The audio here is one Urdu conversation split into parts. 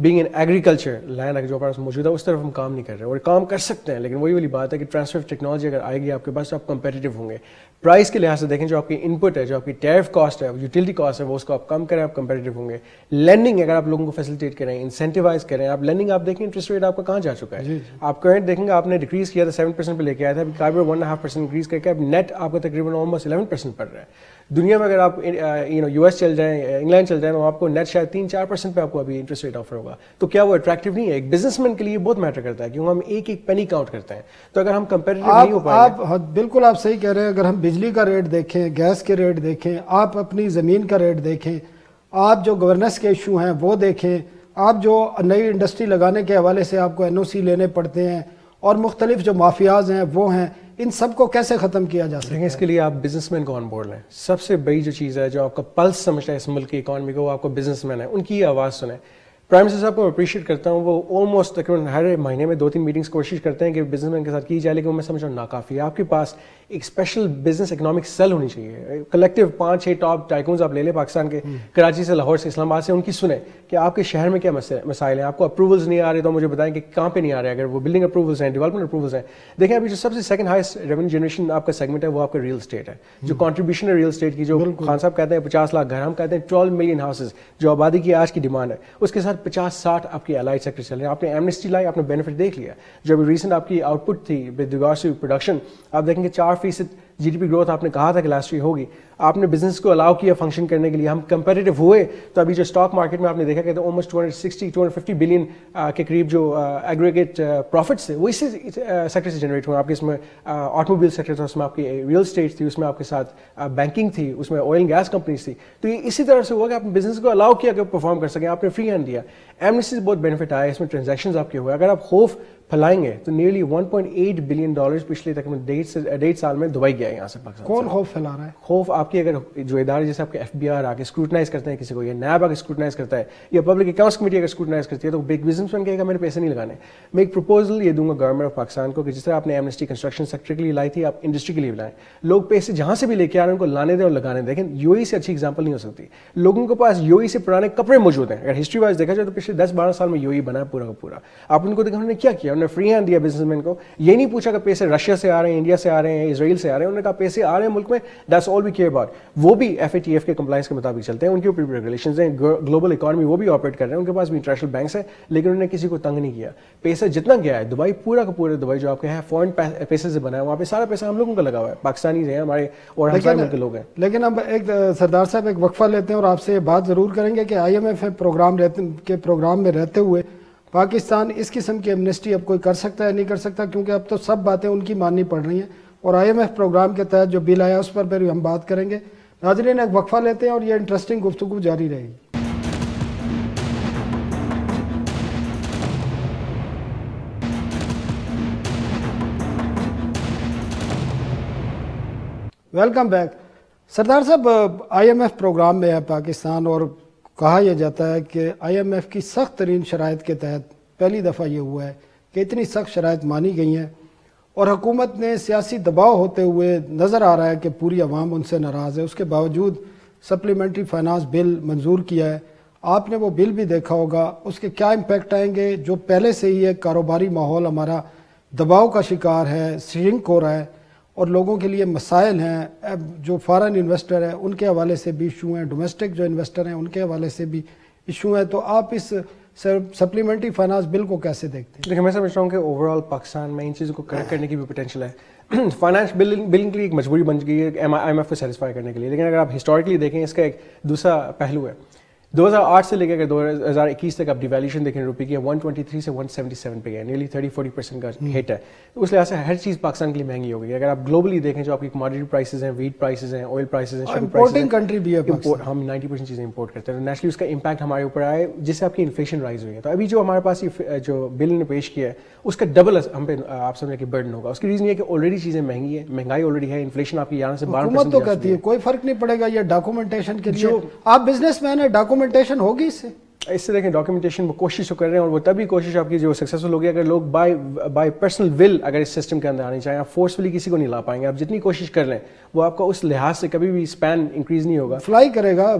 بینگ ان ایگریکلچر لینڈ جو ہمارے پاس موجود ہے اس طرف ہم کام نہیں کر رہے اور کام کر سکتے ہیں, لیکن وہی والی بات ہے کہ ٹرانسفر آف ٹیکنالوجی اگر آئے گی آپ کے پاس تو آپ کمپیٹیو ہوں گے. پرائز کے لحاظ سے دیکھیں جو آپ کی ان پٹ ہے, جو آپ کی ٹیرف کاسٹ ہے, یوٹیلٹی کاسٹ ہے, وہ اس کو آپ کم کریں, آپ کمپیٹیو ہوں گے. لینڈنگ اگر آپ لوگوں کو فیسیلیٹیٹ کریں, انسینٹیوائز کریں, آپ لینڈنگ آپ دیکھیں انٹرسٹ ریٹ آپ کا کہاں جا چکا ہے. آپ کرنٹ دیکھیں گے آپ نے ڈیکریز کیا تھا 7% پہ لے کے آیا تھا, ابھی کاربر 1.5% انکریز کر کے اب نیٹ آپ کا تقریباً آلموسٹ 11% پڑ رہا ہے. دنیا میں اگر آپ یو ایس چل جائیں, انگلینڈ چل جائیں, تو آپ کو نیٹ شاید 3-4% پہ آپ کو ابھی انٹرسٹ ریٹ آفر ہوگا. تو کیا وہ اٹریکٹیو نہیں ہے؟ ایک بزنس مین کے لیے بہت میٹر کرتا ہے کیونکہ ہم ایک ایک پینی کاؤنٹ کرتے ہیں. تو اگر ہم کمپیٹیٹو نہیں ہو پائیں گے, بالکل آپ صحیح کہہ رہے ہیں. اگر ہم بجلی کا ریٹ دیکھیں, گیس کے ریٹ دیکھیں, آپ اپنی زمین کا ریٹ دیکھیں, آپ جو گورننس کے ایشو ہیں وہ دیکھیں, آپ جو نئی انڈسٹری لگانے کے حوالے سے آپ کو NOC لینے پڑتے ہیں, اور مختلف جو مافیاز ہیں وہ ہیں, ان سب کو کیسے ختم کیا جا سکتا ہے؟ اس کے لیے آپ بزنس مین کو آن بورڈ لیں. سب سے بڑی جو چیز ہے جو آپ کا پلس سمجھتا ہے اس ملک کی اکانومی کو, وہ آپ کو بزنس مین ہے, ان کی آواز سنیں. پرائم منسٹر صاحب کو میں اپریشیٹ کرتا ہوں, وہ آلموسٹ تقریباً ہر مہینے میں 2-3 میٹنگس کوشش کرتے ہیں کہ بزنس مین کے ساتھ کی جائے, لیکن میں سمجھ رہا ہوں ناکافی ہے. آپ کے پاس ایک اسپیشل بزنس اکنامک سیل ہونی چاہیے. کلیکٹیو 5-6 ٹاپ ٹائکونز آپ لے لیں پاکستان کے, کراچی سے, لاہور سے, اسلام آباد سے, ان کی سنیں کہ آپ کے شہر میں کیا مسائل ہیں. آپ کو اپروولز نہیں آ رہے تو مجھے بتائیں کہ کہاں پہ نہیں آ رہے. اگر وہ بلڈنگ اپروولز ہیں, ڈیولپمنٹ اپروولز ہیں, دیکھیں ابھی جو سب سے سیکنڈ ہائیسٹ ریونیو جنریشن آپ کا سیگمنٹ ہے وہ آپ کا ریئل اسٹیٹ ہے. جو کنٹریبیوشن ہے ریئل اسٹیٹ کی, جو خان صاحب کہتے ہیں 50 لاکھ گھر, ہم کہتے ہیں 12 ملین ہاؤسز جو آبادی کی آج کی ڈیمانڈ ہے, اس کے ساتھ 50-60 آپ کی الائڈ سیکٹر چل رہے ہیں. آپ نے ایمنسٹی لائی, آپ نے بینیفٹ دیکھ لیا. جو ابھی ریسنٹ آپ کی آؤٹ پٹ تھی ود ریگارڈس ٹو پروڈکشن, آپ دیکھیں گے 4% GDP گروتھ آپ نے کہا تھا کہ لاسٹ ایئر ہوگی. آپ نے بزنس کو الاؤ کیا فنکشن کرنے کے لیے, ہم کمپیٹیو ہوئے. تو ابھی جو اسٹاک مارکیٹ میں آپ نے دیکھا کہ آلموسٹ 250 بلین کے قریب جو ایگریگیٹ پروفٹس تھے وہ اسی سیکٹر سے جنریٹ ہوئے. آپ کے اس میں آٹو موبائل سیکٹر تھا, اس میں آپ کی ریئل اسٹیٹ تھی, اس میں آپ کے ساتھ بینکنگ تھی, اس میں آئل گیس کمپنیز تھی. تو یہ اسی طرح سے ہوا کہ آپ نے بزنس کو الاؤ کیا کہ پرفارم کر سکیں, آپ نے فری ہینڈ دیا. ایمنسٹی سے بہت بینیفٹ آیا, اس میں ٹرانزیکشنز آپ کے ہوئے. اگر آپ خوف پھیلائیں گے تو نیئرلی $1.8 بلین پچھلے تقریباً 1.5 سال میں دبئی گیا ہے یہاں سے پاکستان. کون خوف پھیلا رہا ہے؟ خوف آپ کی, اگر جو ادارے جیسے آپ کے FBI آ کے اسکروٹنائز کرتے ہیں کسی کو, یا نیب آ کے اسکروٹنائز کرتا ہے, یا پبلک اکاؤنٹس کمیٹی اگر اسکروٹنائز کرتی ہے, تو بگ بزنس مین کہے گا میں نے پیسے نہیں لگانے. میں ایک پروپوزل یہ دوں گا گورنمنٹ آف پاکستان کو کہ جس طرح آپ نے ایمنسٹی کنسٹرکشن سیکٹر کے لیے لائی تھی, آپ انڈسٹری کے لیے لائیں. لوگ پیسے جہاں سے بھی لے کے آ رہے ہیں ان کو لانے دیں اور لگانے دیں. لیکن UAE سے اچھی ایگزامپل نہیں ہو سکتی. لوگوں کے پاس UAE سے پرانے کپڑے موجود ہیں. اگر ہسٹری وائز دیکھا جائے تو پچھلے 10-12 سال میں UAE بنا ہے پورا کا پورا. آپ ان کو دیکھا انہوں نے کیا کیا, انہوں نے فری ہینڈ دیا بزنس مین کو. یہ نہیں پوچھا کہ پیسے رشیا سے آ رہے ہیں, انڈیا سے آ رہے ہیں, اسرائیل سے آ رہے ہیں. انہوں نے کہا پیسے آ رہے ہیں ملک میں, that's all we care about. وہ بھی FATF کے کمپلائنس کے مطابق چلتے ہیں, ان کے اوپر ریگولیشنز ہیں, گلوبل اکانومی وہ بھی آپریٹ کر رہے ہیں, ان کے پاس بھی انٹرنیشنل بینکس ہیں, لیکن انہوں نے کسی کو تنگ نہیں کیا. پیسہ جتنا گیا ہے دبئی, پورا کا پورا دبئی جو آپ کے ہے فورن پیسے سے بنا ہے, وہاں پہ سارا پیسہ ہم لوگوں کا لگا ہوا ہے, پاکستانی ہیں ہمارے اور ہمارے ملک کے لوگ ہیں. لیکن اب ایک سردار صاحب ایک وقفہ لیتے ہیں اور آپ سے یہ بات ضرور کریں گے کہ IMF پروگرام میں رہتے ہوئے پاکستان اس قسم کی ایمنسٹی اب کوئی کر سکتا ہے نہیں کر سکتا, کیونکہ اب تو سب باتیں ان کی ماننی پڑ رہی ہیں, اور IMF پروگرام کے تحت جو بل آیا اس پر بھی ہم بات کریں گے. ناظرین ایک وقفہ لیتے ہیں اور یہ انٹرسٹنگ گفتگو جاری رہے گی. Welcome back. سردار صاحب, IMF پروگرام میں ہے پاکستان, اور کہا یہ جاتا ہے کہ IMF کی سخت ترین شرائط کے تحت پہلی دفعہ یہ ہوا ہے کہ اتنی سخت شرائط مانی گئی ہیں, اور حکومت نے سیاسی دباؤ ہوتے ہوئے نظر آ رہا ہے کہ پوری عوام ان سے ناراض ہے, اس کے باوجود سپلیمنٹری فائنانس بل منظور کیا ہے. آپ نے وہ بل بھی دیکھا ہوگا, اس کے کیا امپیکٹ آئیں گے؟ جو پہلے سے ہی ایک کاروباری ماحول ہمارا دباؤ کا شکار ہے, شرنک ہو رہا ہے, اور لوگوں کے لیے مسائل ہیں, جو فارن انویسٹر ہیں ان کے حوالے سے بھی ایشو ہیں, ڈومیسٹک جو انویسٹر ہیں ان کے حوالے سے بھی ایشو ہیں. تو آپ اس سپلیمنٹری فائنانس بل کو کیسے دیکھتے ہیں؟ لیکن میں سمجھتا ہوں کہ اوور آل پاکستان میں ان چیزوں کو کریکٹ کرنے کی بھی پوٹینشیل ہے. فائنانس بلنگ کے لیے ایک مجبوری بن گئی ہے IMF کو سیٹسفائی کرنے کے لیے, لیکن اگر آپ ہسٹوریکلی دیکھیں اس کا ایک دوسرا پہلو ہے. 2008 سے لے کے 2021 تک آپ ڈیویلیوشن دیکھیں روپے کی, 123 سے 177 پہ گیا, نیئرلی 30-40% کا ہٹ ہے. تو اس لحاظ سے ہر چیز پاکستان کے لیے مہنگی ہو گئی. اگر آپ گلوبلی دیکھیں جو آپ کی کموڈیٹی پرائسز ہیں, ویٹ پرائسز ہیں, آئل پرائسز ہیں, امپورٹنگ کنٹری بھی ہے, ہم 90% چیزیں امپورٹ کرتے ہیں, تو نیچرلی اس کا امپیکٹ ہمارے اوپر آئے جس سے آپ کی انفلیشن رائز ہوئی ہے. تو ابھی جو ہمارے پاس یہ جو بل نے پیش کیا ہے اس کا ڈبل ہم پہ آپ سمجھیں کہ برڈن ہوگا. اس کی ریزن یہ کہ آلریڈی چیزیں مہنگی ہے, مہنگائی آلریڈی ہے, انفلیشن آپ کی 11 سے 12% حکومت تو کہتی ہے کوئی فرق نہیں پڑے گا, یہ ڈاکومنٹیشن کے لیے. آپ بزنس مین ہیں, ڈاکومنٹیشن ہوگی اس سے. اس سے دیکھیں ڈاکیومنٹیشن وہ کوشش تو کر رہے ہیں, اور وہ تبھی کوشش آپ کی جو سکسیسفل ہوگی اگر لوگ بائی پرسنل ول اگر اس سسٹم کے اندر آنے چاہیں. آپ فورسفلی کسی کو نہیں لا پائیں گے, آپ جتنی کوشش کر لیں وہ آپ کا اس لحاظ سے کبھی بھی اسپین انکریز نہیں ہوگا. فلائی کرے گا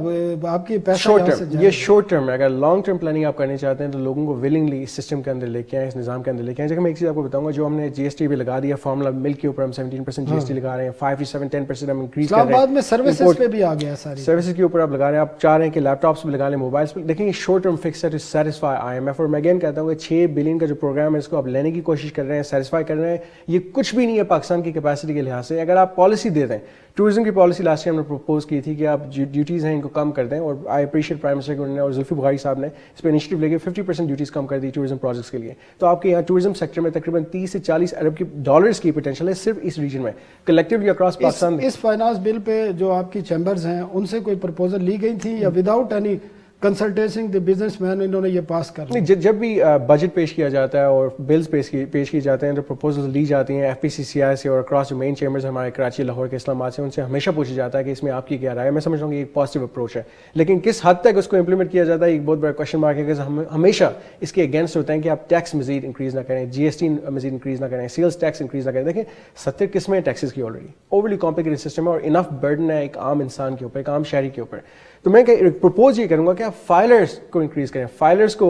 آپ کی پیسہ شارٹ ٹرم, یہ شارٹ ٹرم ہے. اگر لانگ ٹرم پلاننگ آپ کرنا چاہتے ہیں تو لوگوں کو ولنگلی اس سسٹم کے اندر لے کے آئیں, اس نظام کے اندر لے کے آئیں. جیسے میں ایک چیز آپ کو بتاؤں گا, جو ہم نے جی ایس ٹی بھی لگا دیا فارمولا ملک کے اوپر, ہم 17% جی ایس ٹی لگا رہے ہیں, 5 سے 10% ہم انکریز کر رہے ہیں. اسلام آباد میں سروسز پہ بھی آ گیا, ساری سروسز کے اوپر آپ لگا رہے ہیں. آپ چاہ رہے ہیں کہ لیپ ٹاپس پہ لگا لیں, موبائلس پہ. دیکھیں یہ شارٹ ٹرم فکس ہے to satisfy I M F, اور میں اگین کہتا ہوں کہ 6 بلین کا جو پروگرام ہے اس کو آپ لینے کی کوشش کر رہے ہیں, سیٹسفائی کر رہے ہیں. یہ کچھ بھی نہیں ہے پاکستان کی کیپیسٹی کے لحاظ سے. اگر آپ پالیسی دے دیں, ٹورزم کی پالیسی لاسٹ ٹائم ہم نے پروپوز کی تھی کہ آپ ڈیوٹیز ہیں ان کو کم کر دیں, اور آئی اپریشیٹ پرائم منسٹر نے اور زلفی بخاری صاحب نے اس پہ انیشیٹو لے کے 50% ڈیوٹیز کم کر دی ٹورزم پروجیکٹس کے لیے. تو آپ کے یہاں ٹورزم سیکٹر میں تقریباً 30 سے 40 ارب کی ڈالرز کی پوٹینشیل ہے صرف اس ریجن میں, کلیکٹیولی اکراس پاکستان. اس فائنانس بل پہ جو آپ کی چیمبرز ہیں ان سے کوئی پرپوزل لی گئی تھی یا without any consultation the business man انہوں نے یہ پاس کر نہیں؟ جب بھی بجٹ پیش کیا جاتا ہے اور بلز پیش کیے جاتے ہیں تو پروپوزل لی جاتی ہیں ایف پی سی سی آئی سے, اور اکراس جو مین چیمبرز ہمارے کراچی, لاہور کے, اسلام آباد سے, ان سے ہمیشہ پوچھا جاتا ہے کہ اس میں آپ کی کیا رائے ہے. میں سمجھ رہا ہوں کہ ایک پازیٹیو اپروچ ہے, لیکن کس حد تک اس کو امپلیمنٹ کیا جاتا ہے ایک بہت بڑا کوشچن مارک ہے. کہ ہم ہمیشہ اس کے اگینسٹ ہوتے ہیں کہ آپ ٹیکس مزید انکریز نہ کریں, جی ایس ٹی مزید انکریز نہ کریں, سیلس ٹیکس انکریز نہ کریں. دیکھیں 70 قسمیں ہیں ٹیکسز کی آلریڈی, اوورلی کمپلیکیٹڈ سسٹم ہے, اور انف برڈن ہے ایک عام انسان کے اوپر, ایک عام شہری کے اوپر. تو میں پرپوز یہ کروں گا کہ آپ فائلرز کو انکریز کریں, فائلرز کو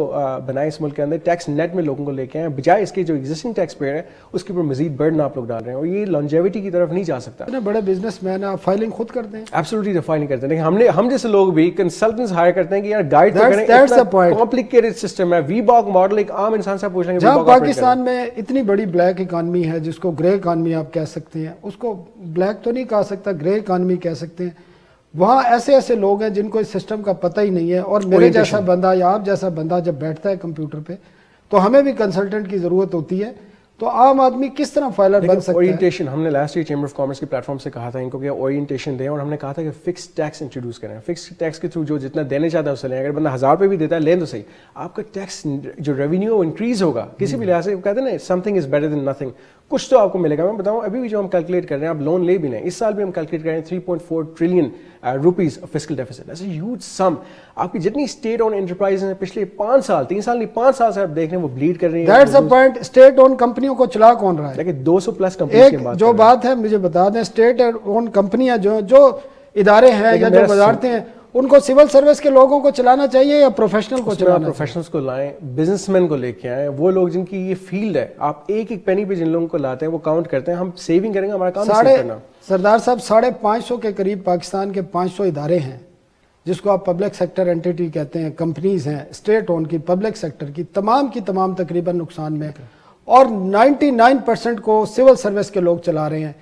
بنائیں اس ملک کے اندر, ٹیکس نیٹ میں لوگوں کو لے کے آئیں, بجائے اس کے جو ایگزسٹنگ ٹیکس پیئر ہے اس کے اوپر مزید برڈن آپ لوگ ڈال رہے ہیں, اور یہ لانجیوٹی کی طرف نہیں جا سکتا. اتنے بڑے بزنس مین آپ فائلنگ خود کرتے ہیں؟ ایبسولوٹلی فائل نہیں کرتے. لیکن ہم جیسے لوگ بھی کنسلٹنٹس ہائر کرتے ہیں کہ یار گائیڈ تو کریں, اتنا کمپلیکیٹڈ سسٹم ہے. وی باک ماڈل ایک عام انسان سے پوچھ لیں گے, جہاں پاکستان میں اتنی بڑی بلیک اکانومی ہے جس کو گرے اکانومی آپ کہہ سکتے ہیں, اس کو بلیک تو نہیں کہہ سکتا, گرے اکانومی کہہ سکتے ہیں. وہاں ایسے لوگ ہیں جن کو اس سسٹم کا پتہ ہی نہیں ہے, اور میرے جیسا بندہ یا آپ جیسا بندہ جب بیٹھتا ہے کمپیوٹر پہ تو ہمیں بھی کنسلٹنٹ کی ضرورت ہوتی ہے. تو عام آدمی کس طرح فائلر بن سکتا ہے؟ اورینٹیشن ہم نے last year chamber of commerce کی پلیٹ فارم سے کہا تھا ان کو کہ اورینٹیشن دیں, اور ہم نے کہا تھا کہ فکس ٹیکس انٹروڈیوس کریں. فکس ٹیکس کے تھرو جو جتنا دینے چاہتا ہے اسے لیں. اگر بندہ 1000 روپے بھی دیتا ہے لیں تو صحیح, آپ کا ٹیکس جو ریونیو وہ انکریز ہوگا کسی بھی لحاظ سے. کہتے ہیں نا some thing is better than nothing, کچھ تو آپ کو ملے گا. میں بتاؤں ابھی بھی جو ہم کیلکولیٹ کر رہے ہیں, آپ لون لے بھی لیں, اس سال بھی ہم کیلکولیٹ کر رہے ہیں 3.4 ٹریلین روپیز فسکل ڈیفیسٹ. ایسے ہیوج سم. آپ کی جتنی اسٹیٹ اون انٹرپرائز ہیں پچھلے 5 سال 3 سال نہیں 5 سال سے آپ دیکھ رہے ہیں وہ بلیڈ کر رہی ہیں. That's a point. State owned کمپنیوں کو چلا کون رہا ہے؟ لیکن 200 پلس کمپنیز کی بات جو بات ہے مجھے بتا دیں, اسٹیٹ اون کمپنیاں جو ادارے ہیں یا جو وزارتیں ہیں ان کو سول سروس کے لوگوں کو چلانا چاہیے یا پروفیشنل کو چلانا چاہیے؟ پروفیشنلز کو لائیں, بزنس مین کو لے کے آئیں, وہ لوگ جن کی یہ فیلڈ ہے. آپ ایک پینی پہ جن لوگوں کو لاتے ہیں وہ کاؤنٹ کرتے ہیں, ہم سیونگ کریں گے, ہمارا کام سیو کرنا. سردار صاحب 550 کے قریب پاکستان کے 500 ادارے ہیں جس کو آپ پبلک سیکٹر اینٹیٹی کہتے ہیں, کمپنیز ہیں اسٹیٹ اون کی, پبلک سیکٹر کی تمام تقریباً نقصان میں, اور 99% کو سول سروس کے لوگ چلا رہے ہیں.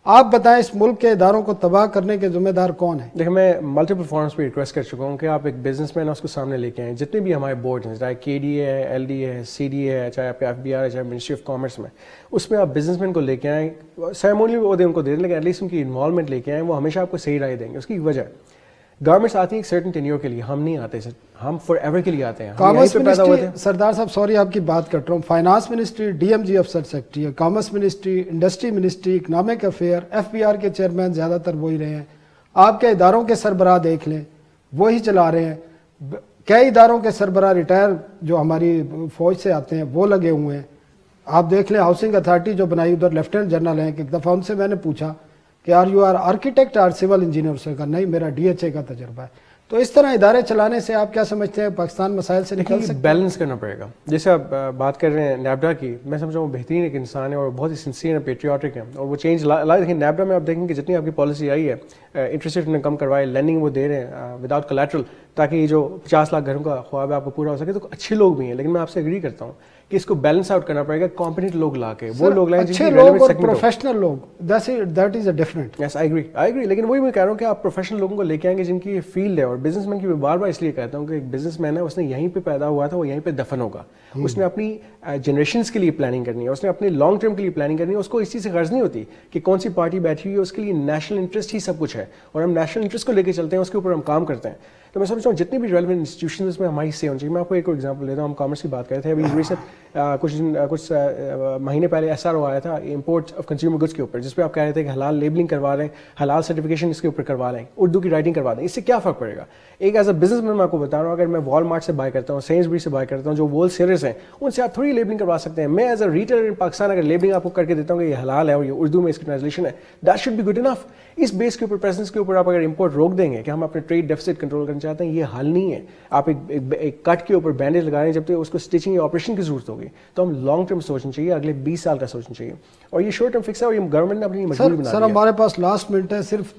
آپ بتائیں اس ملک کے اداروں کو تباہ کرنے کے ذمہ دار کون ہیں؟ دیکھیں میں ملٹیپل فورمز پہ ریکویسٹ کر چکا ہوں کہ آپ ایک بزنس مین اس کو سامنے لے کے آئیں. جتنے بھی ہمارے بورڈ ہیں, چاہے کے ڈی اے ہے, ایل ڈی اے ہے, سی ڈی اے ہے, چاہے آپ کے ایف بی آر ہے, چاہے منسٹری آف کامرس میں, اس میں آپ بزنس مین کو لے کے آئیں. سیریمونی بھی عہدے ان کو دے دیں, لیکن ایٹ لیسٹ ان کی انوالومنٹ لے کے آئیں. وہ ہمیشہ آپ کو صحیح رائے دیں گے. اس کی وجہ گورنمنٹس آتی ہیں ایک سرٹن ٹینیور کے لیے, ہم نہیں آتے سر, ہم فار ایور کے لیے آتے ہیں. کامرس منسٹری, سردار صاحب سوری آپ کی بات کر رہا ہوں, finance ministry, D M G افسر secretary, commerce ministry, industry ministry, economic affair, F B R کے چیئرمین زیادہ تر وہی رہے ہیں. آپ کے اداروں کے سربراہ دیکھ لیں وہی چلا رہے ہیں. کئی اداروں کے سربراہ ریٹائر جو ہماری فوج سے آتے ہیں وہ لگے ہوئے ہیں. آپ دیکھ لیں ہاؤسنگ اتھارٹی جو بنائی ادھر لیفٹیننٹ جنرل ہیں, ایک دفعہ ان سے میں نے پوچھا کہ یو آر آرکیٹیکٹ اور سول انجینئر؟ اس نے کہا نہیں میرا ڈی ایچ اے کا تجربہ ہے. تو اس طرح ادارے چلانے سے آپ کیا سمجھتے ہیں پاکستان مسائل سے نکل سکتے ہیں؟ بیلنس کرنا پڑے گا. جیسے آپ بات کر رہے ہیں نیبڈا کی, میں سمجھ رہا ہوں بہترین ایک انسان ہے اور بہت ہی سنسیئر ہے, پیٹریوٹک ہے, اور وہ چینج لا. دیکھیں نیبڈا میں آپ دیکھیں کہ جتنی آپ کی پالیسی آئی ہے, انٹرسٹ ریٹ نے کم کروائے, لینڈنگ وہ دے رہے ہیں وداؤٹ کولیٹرل, تاکہ یہ جو 50 لاکھ گھروں کا خواب ہے آپ کو پورا ہو سکے. تو اچھے لوگ بھی ہیں, لیکن میں آپ سے اگری کرتا ہوں کہ اس کو بیلنس آؤٹ کرنا پڑے گا. کمپیٹنٹ لوگ لا کے, وہ لوگ لائیں اچھے لوگ اور پروفیشنل لوگ, that is a different. Yes I agree. لیکن وہی میں کہہ رہا ہوں کہ آپ پروفیشنل لوگوں کو لے کے آئیں گے جن کی یہ فیلڈ ہے. اور بزنس مین کی میں بار بار اس لیے کہتا ہوں کہ ایک بزنس مین ہے, اس نے یہیں پہ پیدا ہوا تھا, وہ یہیں پہ دفن ہوگا. اس نے اپنی جنریشنز کے لیے پلاننگ کرنی ہے, اس نے اپنے لانگ ٹرم کے لیے پلاننگ کرنی ہے. اس کو اس چیز سے غرض نہیں ہوتی کہ کون سی پارٹی بیٹھی ہوئی ہے, اس کے لیے نیشنل انٹرسٹ ہی سب کچھ ہے, اور ہم نیشنل انٹرسٹ کو لے کے چلتے ہیں, اس کے اوپر ہم کام کرتے ہیں. تو میں سمجھتا ہوں جتنی بھی ریلیونٹ انسٹیٹیوشنز میں ہماری سے ہونی چاہیے. میں آپ کو ایک ایگزامپل دیتا ہوں, ہم کامرس کی بات کر رہے تھے, ابھی ریسنٹ کچھ مہینے پہلے SRO آیا تھا امپورٹ آف کنزیومر گڈس کے اوپر, جس پہ آپ کہہ رہے تھے کہ حلال لیبلنگ کروا رہے ہیں, حلال سرٹیفکیشن اس کے اوپر کروا لیں, اردو کی رائٹنگ کروا دیں. اس سے کیا فرق پڑے گا؟ ایک ایز اے بزنس مین میں آپ کو بتا رہا ہوں, اگر میں والمارٹ سے بائی کرتا ہوں, سینسبری سے بائی کرتا ہوں, جو ہول سیلرز ہیں ان سے آپ تھوڑی لیبلنگ کروا سکتے ہیں. میں ایز اے ریٹیلر ان پاکستان اگر لیبلنگ آپ کو کر کے دیتا ہوں کہ یہ حلال ہے اور یہ اردو میں اس کی ٹرانسلیشن ہے, that should be good enough. اس بیس کے اوپر پریزنس کے اوپر آپ اگر امپورٹ روک دیں گے کہ ہم اپنے ٹریڈ ڈیفیسٹ کنٹرول کرنا چاہتے ہیں, یہ حل نہیں ہے. آپ ایک کٹ کے اوپر بینڈیج لگا رہے ہیں, جب تک اس کو اسٹچنگ یا آپریشن کی ضرورت ہوگی. تو ہم لانگ ٹرم سوچنا چاہیے, اگلے 20 سال کا سوچنا چاہیے, اور یہ شارٹ ٹرم فکس ہے اور یہ گورنمنٹ نے اپنی مجبوری بنا دی ہے. سر ہمارے پاس لاسٹ منٹ ہے, صرف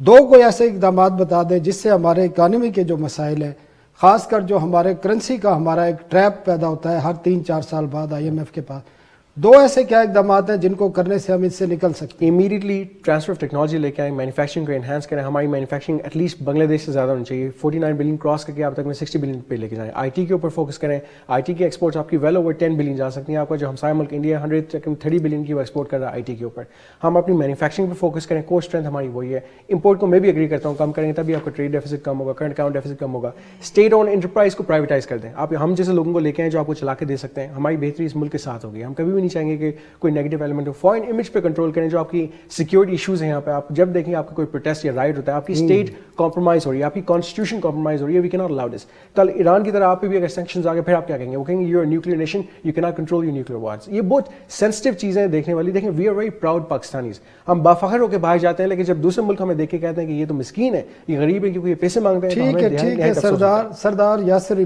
2 کوئی ایسے اقدامات بتا دیں جس سے ہمارے اکانومی کے جو مسائل ہیں, خاص کر جو ہمارے کرنسی کا ہمارا ایک ٹریپ پیدا ہوتا ہے ہر 3-4 سال بعد IMF کے پاس, 2 ایسے کیا اقدامات ہیں جن کو کرنے سے ہم اس سے نکل سکتے ہیں؟ امیڈیٹلی ٹرانسفر آف ٹیکنالوجی لے کے آئیں, مینوفیکچرنگ کو انہانس کریں. ہماری مینوفیکچرنگ ایٹ لیسٹ بنگلہ دیش سے زیادہ ہونی چاہیے. 49 بلین کراس کر کے آپ تک میں 60 بلین پہ لے کے جائیں. IT کے اوپر فوکس کریں. IT کی ایکسپورٹس آپ کی ویل اوور 10 بلین جا سکتی ہیں. آپ کا جو ہمسایہ ملک انڈیا 130 بلین کی وہ ایکسپورٹ کر رہا ہے IT کے اوپر. ہم اپنی مینوفیکچرنگ پہ فوکس کریں. کور اسٹرینتھ ہماری وہی ہے. امپورٹ کو میں بھی ایگری کرتا ہوں, کم کریں گے تبھی آپ کا ٹریڈ ڈیفیسٹ کم ہوگا, کرنٹ اکاؤنٹ ڈیفیسٹ کم ہوگا. اسٹیٹ اون انٹرپرائز کو پرائیویٹائز کر دیں. آپ ہم جیسے لوگوں کو لے کے آئیں جو آپ کو چلا کے دے سکتے ہیں. ہماری بہتری اس ملک کے ساتھ ہوگی. ہم کبھی بھی نہیں چاہیں گے کہ کوئی نیگیٹو ایلیمنٹ ہو. فارن امیج پہ کنٹرول کریں. جو آپ کی سیکورٹی ایشوز ہیں یہاں پہ, آپ جب دیکھیں آپ کا کوئی پروٹیسٹ یا رائٹ ہوتا ہے, آپ کی اسٹیٹ کمپرومائز ہو رہی ہے, آپ کی کانسٹیٹیوشن کمپرومائز ہو رہی ہے, وی کی ناٹ الاؤ دس. کل ایران کی طرح آپ پہ بھی اگر سینکشنز آ گئے, پھر آپ کیا کہیں گے؟ وہ کہیں گے you are nuclear nation, you can not control your nuclear wars. یہ بہت سینسٹیو چیزیں دیکھنے والی. دیکھیں we are very proud Pakistanis. ہم بافخر ہو کے باہر جاتے ہیں, لیکن جب دوسرے ملک ہمیں دیکھ کے کہتے ہیں کہ یہ تو مسکین ہے, یہ غریب ہے کیونکہ یہ پیسے مانگتے ہیں, ٹھیک ہے سردار یاسر